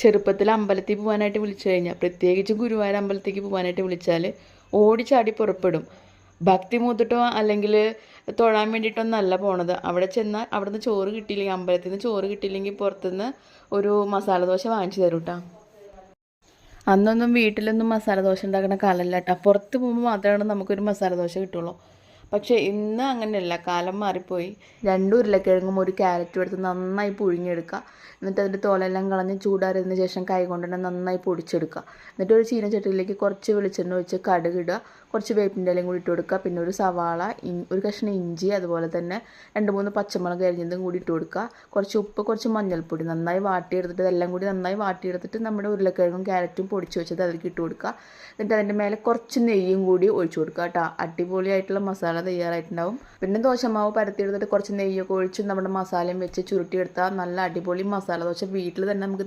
ചെറുപ്പത്തിൽ അമ്പലത്തിൽ പോകാനായിട്ട് വിളിച്ചു കഴിഞ്ഞാൽ, പ്രത്യേകിച്ച് ഗുരുവായൂർ അമ്പലത്തേക്ക് പോകാനായിട്ട് വിളിച്ചാൽ ഓടിച്ചാടി പുറപ്പെടും. ഭക്തി മൂത്തിട്ടോ അല്ലെങ്കിൽ തൊഴാൻ വേണ്ടിയിട്ടൊന്നല്ല പോണത്. അവിടെ ചെന്നാൽ അവിടുന്ന് ചോറ് കിട്ടിയില്ലെങ്കിൽ, അമ്പലത്തിൽ നിന്ന് ചോറ് കിട്ടിയില്ലെങ്കിൽ പുറത്തുനിന്ന് ഒരു മസാല ദോശ വാങ്ങിച്ചു തരും കേട്ടോ. അന്നൊന്നും വീട്ടിലൊന്നും മസാല ദോശ ഉണ്ടാക്കുന്ന കാലമല്ല കേട്ടോ. പുറത്ത് പോകുമ്പോൾ മാത്രമാണ് നമുക്കൊരു മസാല ദോശ കിട്ടുള്ളൂ. പക്ഷേ ഇന്ന് അങ്ങനെയല്ല, കാലം മാറിപ്പോയി. 2 ഉരുളക്കിഴങ്ങും 1 ക്യാരറ്റും എടുത്ത് നന്നായി പുഴുങ്ങിയെടുക്കുക. എന്നിട്ട് അതിൻ്റെ തോലെല്ലാം കളഞ്ഞ് ചൂടാറിയതിന് ശേഷം കൈ കൊണ്ട് തന്നെ നന്നായി പൊടിച്ചെടുക്കുക. എന്നിട്ട് ഒരു ചീനച്ചട്ടിയിലേക്ക് കുറച്ച് വെളിച്ചെണ്ണ ഒഴിച്ച് കടുക് ഇടുക, കുറച്ച് വേപ്പിൻ്റെ ഇലയും കൂടി ഇട്ട് കൊടുക്കുക. പിന്നെ ഒരു സവാള, ഒരു കഷ്ണം ഇഞ്ചി, അതുപോലെ തന്നെ 2-3 പച്ചമുളക് അരിഞ്ഞതും കൂടി ഇട്ട് കൊടുക്കുക. കുറച്ച് ഉപ്പ്, കുറച്ച് മഞ്ഞൾപ്പൊടി നന്നായി വാട്ടിയെടുത്തിട്ട് ഇതെല്ലാം കൂടി നന്നായി വാട്ടിയെടുത്തിട്ട് നമ്മുടെ ഉരുളക്കിഴങ്ങും ക്യാരറ്റും പൊടിച്ച് വെച്ചത് അതിലേക്ക് ഇട്ട് കൊടുക്കുക. എന്നിട്ട് അതിൻ്റെ മേലെ കുറച്ച് നെയ്യും കൂടി ഒഴിച്ചു കൊടുക്കുക കേട്ടോ. അടിപൊളിയായിട്ടുള്ള മസാല തയ്യാറായിട്ടുണ്ടാവും. പിന്നെ ദോശമാവ് പരത്തിയെടുത്തിട്ട് കുറച്ച് നെയ്യൊക്കെ ഒഴിച്ച് നമ്മുടെ മസാലയും വെച്ച് ചുരുട്ടിയെടുത്താൽ നല്ല അടിപൊളി മസാല ദോശ വീട്ടിൽ തന്നെ നമുക്ക്